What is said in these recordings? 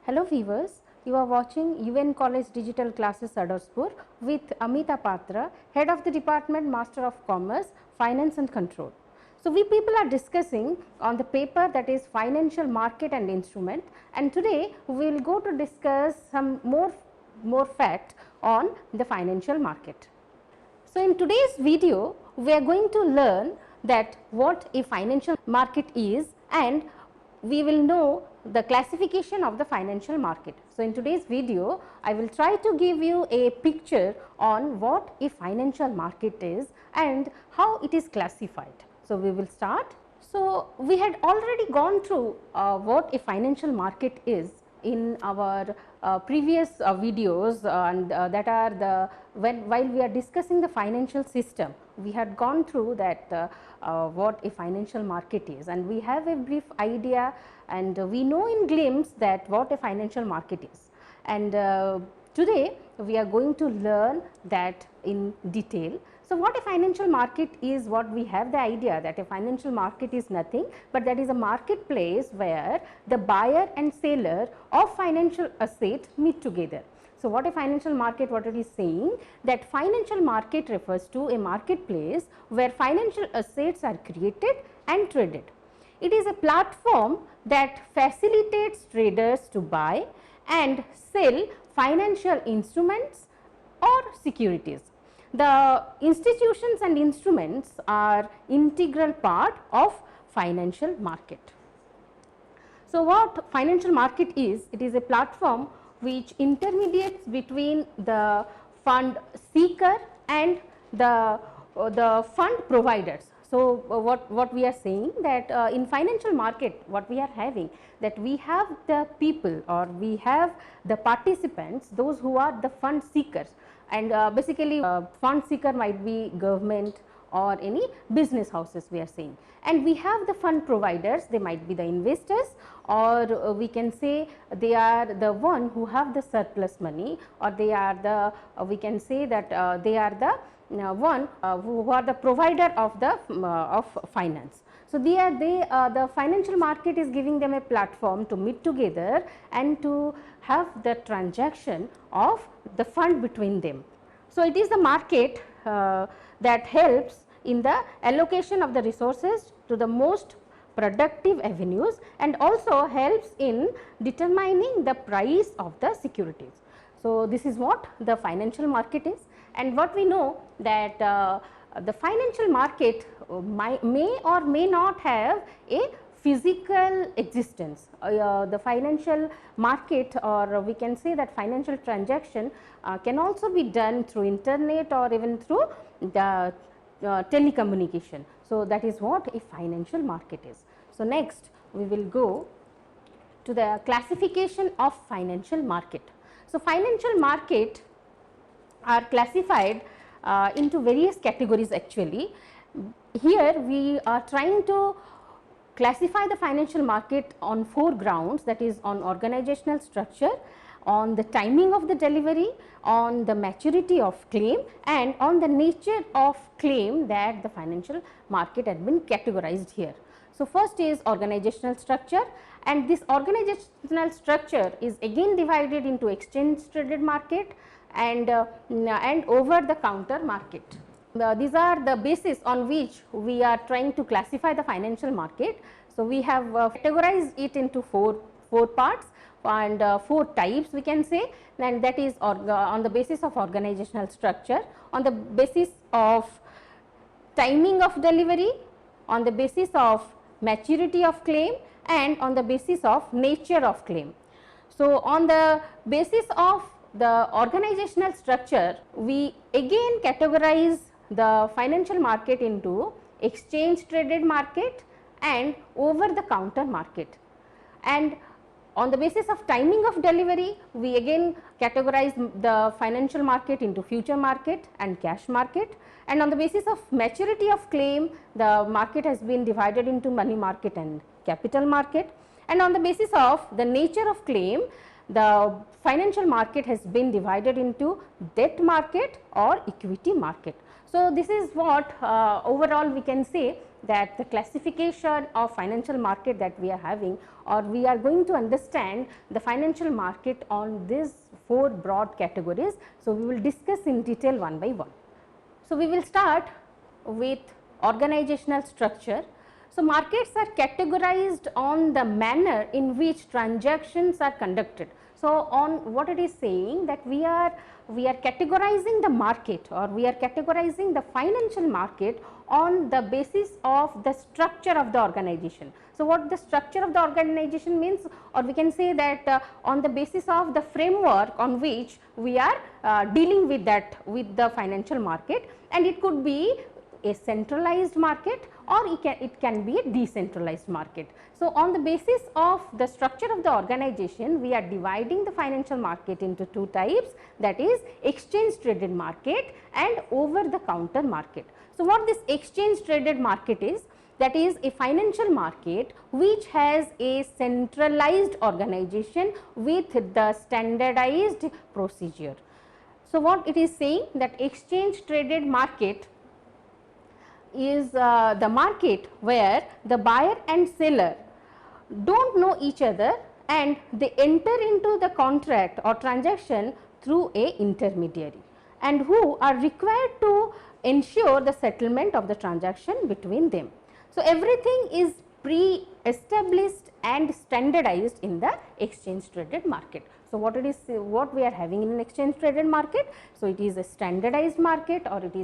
Hello viewers, you are watching UN College Digital Classes Sadorspur with Amita Patra, Head of the Department, Master of Commerce, Finance and Control. So, we people are discussing on the paper that is Financial Market and Instrument, and today we will go to discuss some more fact on the financial market. So, in today's video we are going to learn that what a financial market is, and we will know the classification of the financial market. So, in today's video I will try to give you a picture on what a financial market is and how it is classified. So, we will start. So, we had already gone through what a financial market is in our previous videos, and that are the while we are discussing the financial system, we had gone through that what a financial market is, and we have a brief idea, and we know in glimpse that what a financial market is. And today we are going to learn that in detail. So, what a financial market is, what we have the idea that a financial market is nothing but that is a marketplace where the buyer and seller of financial asset meet together. So, what a financial market, what it is saying, that financial market refers to a marketplace where financial assets are created and traded. It is a platform that facilitates traders to buy and sell financial instruments or securities. The institutions and instruments are integral part of financial market. So, what financial market is? It is a platform which intermediates between the fund seeker and the fund providers. So, what we are saying that in financial market, what we are having, that we have the people or we have the participants, those who are the fund seekers, and basically fund seeker might be government or any business houses we are saying, and we have the fund providers, they might be the investors, or we can say they are the one who have the surplus money, or they are the we can say that they are the one who are the provider of the of finance. So, the financial market is giving them a platform to meet together and to have the transaction of the fund between them. So, it is the market that helps in the allocation of the resources to the most productive avenues, and also helps in determining the price of the securities. So, this is what the financial market is, and what we know that the financial market may or may not have a physical existence. The financial market, or we can say that financial transaction can also be done through internet or even through the telecommunication. So, that is what a financial market is. So, next we will go to the classification of financial market. So, financial market are classified into various categories actually. Here we are trying to classify the financial market on 4 grounds, that is on organizational structure, on the timing of the delivery, on the maturity of claim, and on the nature of claim that the financial market had been categorized here. So, first is organizational structure, and this organizational structure is again divided into exchange traded market and over the counter market. These are the basis on which we are trying to classify the financial market. So, we have categorized it into four parts and 4 types we can say, and that is on the basis of organizational structure, on the basis of timing of delivery, on the basis of maturity of claim, and on the basis of nature of claim. So, on the basis of the organizational structure, we again categorize the financial market into exchange traded market and over the counter market, and on the basis of timing of delivery, we again categorize the financial market into future market and cash market, and on the basis of maturity of claim, the market has been divided into money market and capital market, and on the basis of the nature of claim, the financial market has been divided into debt market or equity market. So, this is what overall we can say that the classification of financial market that we are having, or we are going to understand the financial market on these 4 broad categories. So, we will discuss in detail one by one. So, we will start with organizational structure. So, markets are categorized on the manner in which transactions are conducted. So, on what it is saying that we are categorizing the market, or we are categorizing the financial market on the basis of the structure of the organization. So, what the structure of the organization means, or we can say that on the basis of the framework on which we are dealing with that, with the financial market, and it could be a centralized market, or it can be a decentralized market. So, on the basis of the structure of the organization, we are dividing the financial market into 2 types, that is exchange traded market and over the counter market. So, what this exchange traded market is, that is a financial market which has a centralized organization with the standardized procedure. So, what it is saying, that exchange traded market is the market where the buyer and seller do not know each other and they enter into the contract or transaction through a intermediary, and who are required to ensure the settlement of the transaction between them. So, everything is pre-established and standardized in the exchange traded market. So, what we are having in an exchange traded market? So, it is a standardized market, or it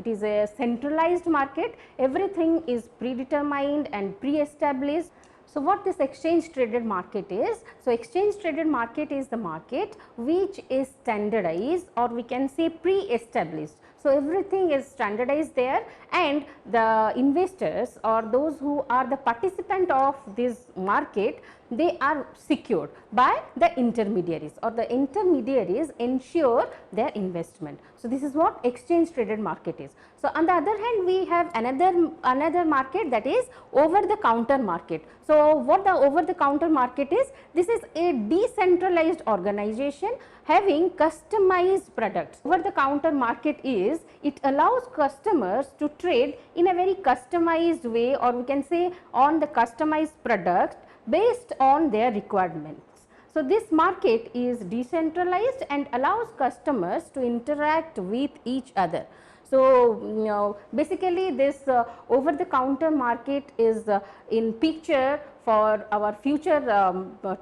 is a centralized market. Everything is predetermined and pre-established. So, what this exchange traded market is? So, exchange traded market is the market which is standardized, or we can say pre-established. So, everything is standardized there, and the investors or those who are the participant of this market, they are secured by the intermediaries, or the intermediaries ensure their investment. So, this is what exchange traded market is. So, on the other hand, we have another market, that is over the counter market. So, what the over the counter market is? This is a decentralized organization having customized products. Over the counter market is, it allows customers to trade in a very customized way, or we can say on the customized product based on their requirements. So, this market is decentralized and allows customers to interact with each other. So, basically this over the counter market is in picture for our future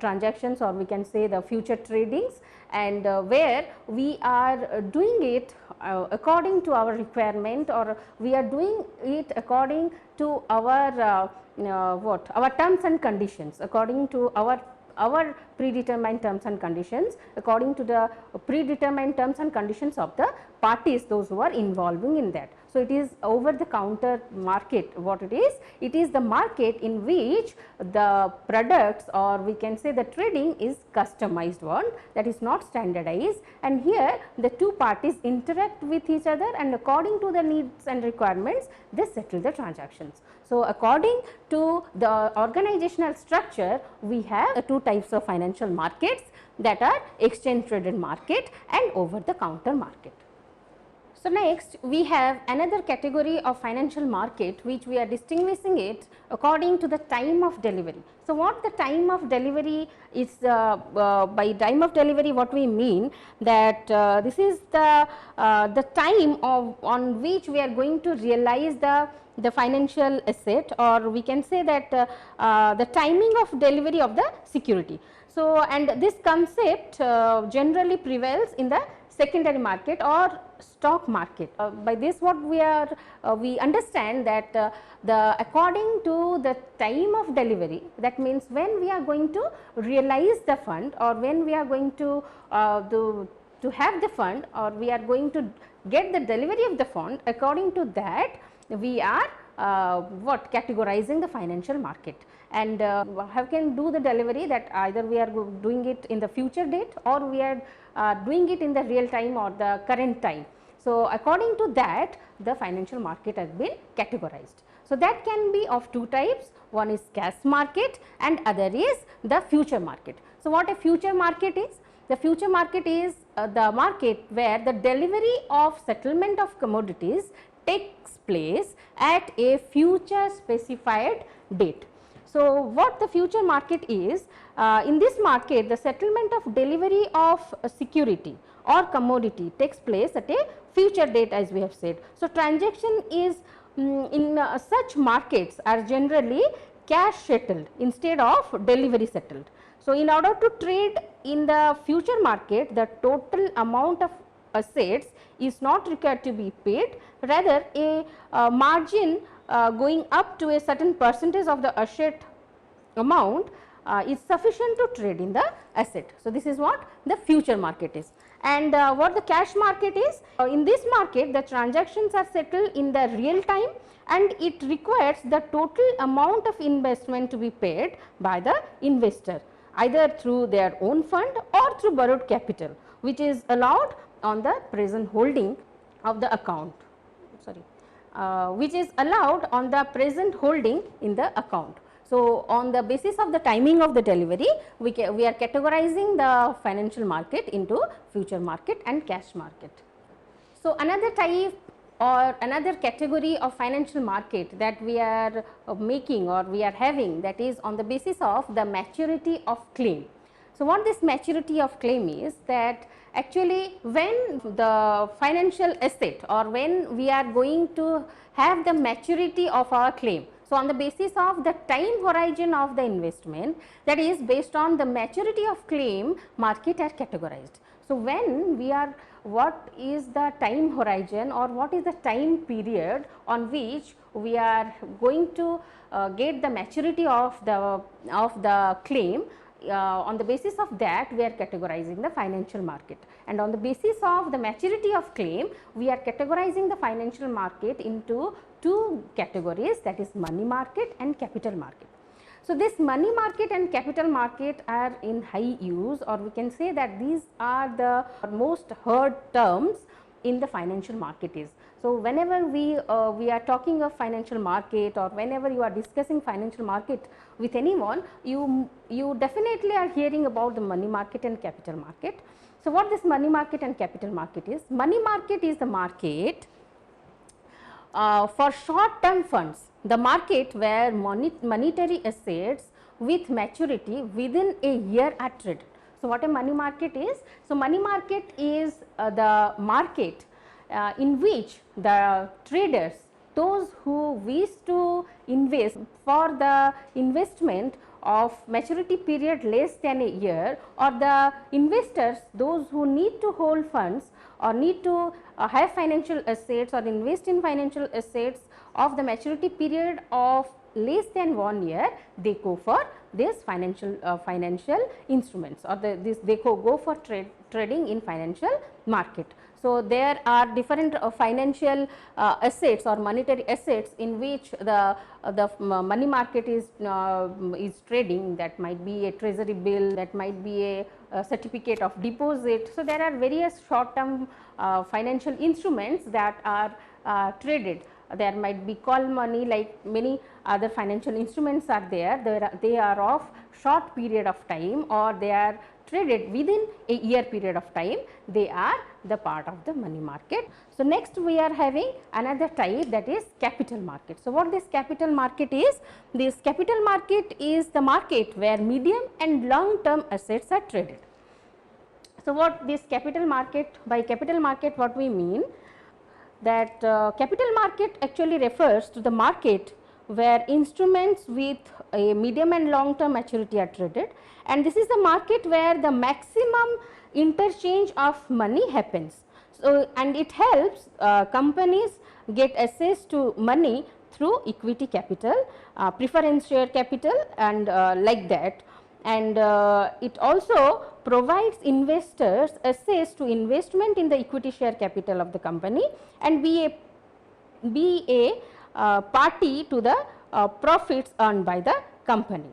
transactions, or we can say the future tradings, and where we are doing it according to our requirement, or we are doing it according to our our terms and conditions, according to our predetermined terms and conditions, according to the predetermined terms and conditions of the parties, those who are involving in that. So, it is over the counter market. What it is? It is the market in which the products, or we can say the trading, is customized one, that is not standardized, and here the 2 parties interact with each other, and according to the needs and requirements they settle the transactions. So, according to the organizational structure, we have 2 types of financial markets, that are exchange traded market and over the counter market. So, next we have another category of financial market which we are distinguishing it according to the time of delivery. So, what the time of delivery is, by time of delivery what we mean, that this is the time on which we are going to realize the financial asset, or we can say that the timing of delivery of the security. So, and this concept generally prevails in the secondary market or stock market. By this what we understand that the according to the time of delivery, that means when we are going to realize the fund, or when we are going to have the fund, or we are going to get the delivery of the fund, according to that we are categorizing the financial market. And how can do the delivery, that either we are doing it in the future date, or we are doing it in the real time or the current time. So, according to that the financial market has been categorized. So, that can be of 2 types, one is cash market and other is the future market. So, what a future market is? The future market is the market where the delivery of settlement of commodities takes place at a future specified date. So, what the future market is, in this market the settlement of delivery of a security or commodity takes place at a future date, as we have said. So, transaction is in such markets are generally cash settled instead of delivery settled. So, in order to trade in the future market, the total amount of assets is not required to be paid, rather a margin going up to a certain percentage of the asset amount is sufficient to trade in the asset. So, this is what the future market is. And what the cash market is, in this market the transactions are settled in the real time, and it requires the total amount of investment to be paid by the investor, either through their own fund or through borrowed capital, which is allowed on the present holding of the account, which is allowed on the present holding in the account. So, on the basis of the timing of the delivery, we are categorizing the financial market into future market and cash market. So, another type or another category of financial market that we are making or we are having, that is on the basis of the maturity of claim. So, what this maturity of claim is, that actually when the financial asset or when we are going to have the maturity of our claim. So, on the basis of the time horizon of the investment, that is based on the maturity of claim, market are categorized. So, when we are, what is the time horizon or what is the time period on which we are going to get the maturity of the claim, on the basis of that we are categorizing the financial market, and on the basis of the maturity of claim we are categorizing the financial market into two categories, that is money market and capital market. So, this money market and capital market are in high use, or we can say that these are the most heard terms in the financial market is. So, whenever we are talking of financial market, or whenever you are discussing financial market with anyone, you definitely are hearing about the money market and capital market. So, what this money market and capital market is? Money market is the market for short term funds, the market where monetary assets with maturity within a year are traded. So, what a money market is? So, money market is the market in which the traders, those who wish to invest for the investment of maturity period less than a year, or the investors, those who need to hold funds or need to have financial assets or invest in financial assets of the maturity period of less than 1 year, they go for this financial instruments, or they go for trading in financial market. So, there are different financial assets or monetary assets in which the money market is trading. That might be a treasury bill, that might be a certificate of deposit. So, there are various short term financial instruments that are traded. There might be call money, like many other financial instruments are there. They are of short period of time, or they are traded within a year period of time. They are the part of the money market. So, next we are having another type, that is capital market. So, what this capital market is? This capital market is the market where medium and long term assets are traded. So, what this capital market, by capital market what we mean, that capital market actually refers to the market where instruments with a medium and long term maturity are traded, and this is the market where the maximum interchange of money happens. So, and it helps companies get access to money through equity capital, preference share capital, and like that. And it also provides investors access to investment in the equity share capital of the company, and be a party to the profits earned by the company.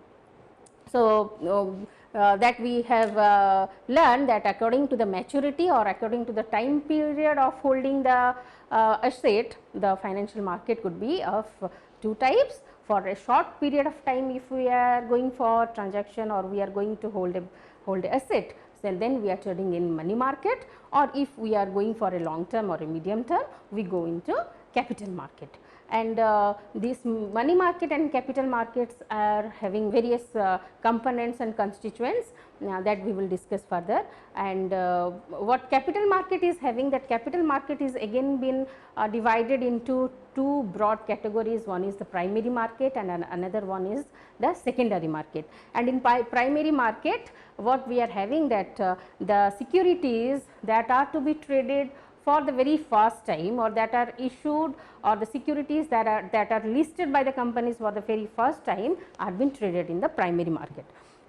So, that we have learned that according to the maturity or according to the time period of holding the asset, the financial market could be of two types. For a short period of time, if we are going for transaction or we are going to hold a asset, so then we are trading in money market, or if we are going for a long term or a medium term, we go into capital market. And these money market and capital markets are having various components and constituents that we will discuss further. And what capital market is having, that capital market is again been divided into two broad categories. One is the primary market and another one is the secondary market. And in primary market, what we are having, that the securities that are to be traded for the very first time, or that are issued, or the securities that are listed by the companies for the very first time, are being traded in the primary market.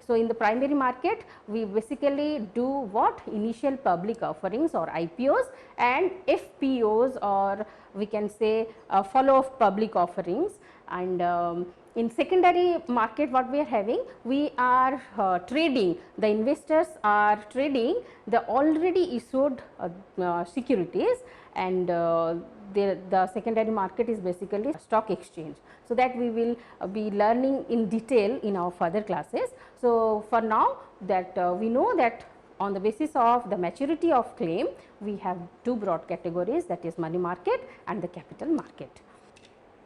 So, in the primary market, we basically do what? Initial public offerings or IPOs and FPOs, or we can say follow-up public offerings. And in secondary market, what we are having, we are trading, the investors are trading the already issued securities, and the secondary market is basically stock exchange. So, that we will be learning in detail in our further classes. So, for now, that we know that on the basis of the maturity of claim, we have two broad categories, that is money market and the capital market.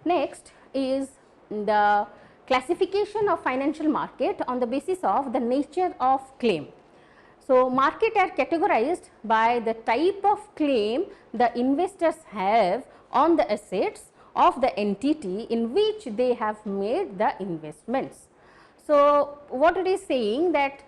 Next is the classification of financial market on the basis of the nature of claim. So, market are categorized by the type of claim the investors have on the assets of the entity in which they have made the investments. So, what it is saying, that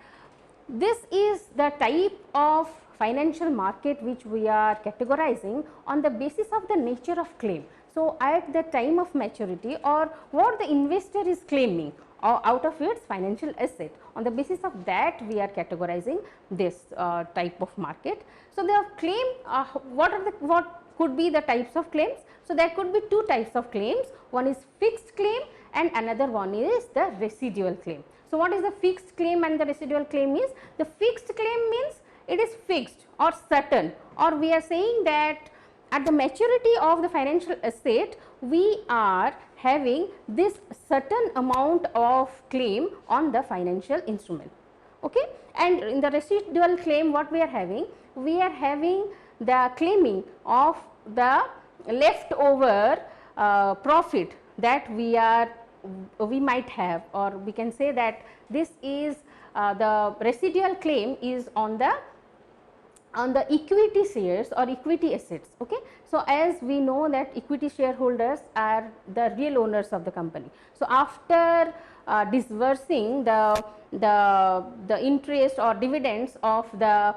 this is the type of financial market which we are categorizing on the basis of the nature of claim. So, at the time of maturity, or what the investor is claiming out of its financial asset, on the basis of that we are categorizing this type of market. So, the claim, what could be the types of claims? So, there could be two types of claims, one is fixed claim and another one is the residual claim. So, what is the fixed claim and the residual claim is? The fixed claim means it is fixed or certain, or we are saying that at the maturity of the financial asset, we are having this certain amount of claim on the financial instrument. Okay? And in the residual claim, what we are having? We are having the claiming of the leftover profit that we might have, or we can say that this is the residual claim is on the equity shares or equity assets. Okay? So, as we know that equity shareholders are the real owners of the company. So, after disbursing the interest or dividends of the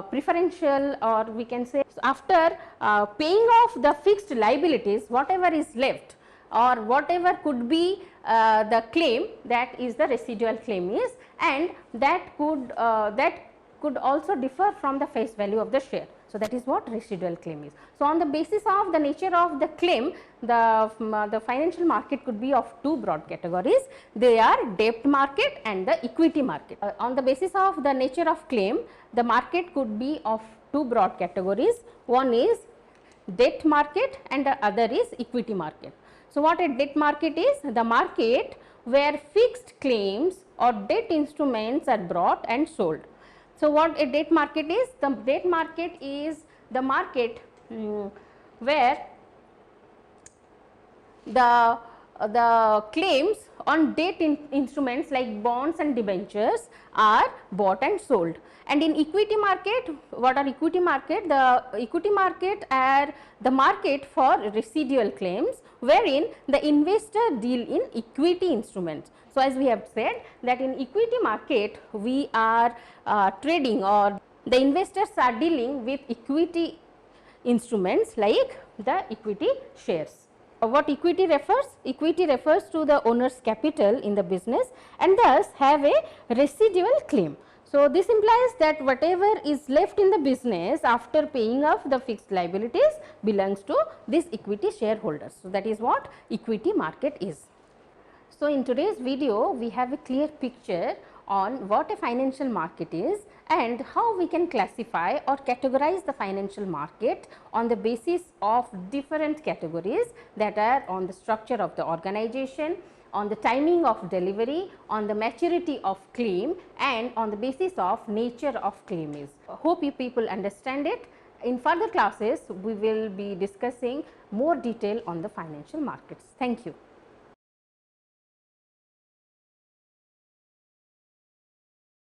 preferential, or we can say after paying off the fixed liabilities, whatever is left or whatever could be the claim, that is the residual claim is, and that could also differ from the face value of the share. So, that is what residual claim is. So, on the basis of the nature of the claim, the financial market could be of two broad categories. They are debt market and the equity market. On the basis of the nature of claim, the market could be of two broad categories. One is debt market and the other is equity market. So, what a debt market is? The market where fixed claims or debt instruments are bought and sold. So, what a debt market is? The debt market is the market where the claims on debt instruments like bonds and debentures are bought and sold. And in equity market, what are equity market? The equity market are the market for residual claims, wherein the investor deal in equity instruments. So, as we have said that in equity market we are trading, or the investors are dealing with equity instruments like the equity shares. What equity refers? Equity refers to the owner's capital in the business and thus have a residual claim. So, this implies that whatever is left in the business after paying off the fixed liabilities belongs to this equity shareholders. So, that is what equity market is. So, in today's video, we have a clear picture on what a financial market is and how we can classify or categorize the financial market on the basis of different categories that are on the structure of the organization, on the timing of delivery, on the maturity of claim and on the basis of nature of claim is. Hope you people understand it. In further classes, we will be discussing more detail on the financial markets. Thank you.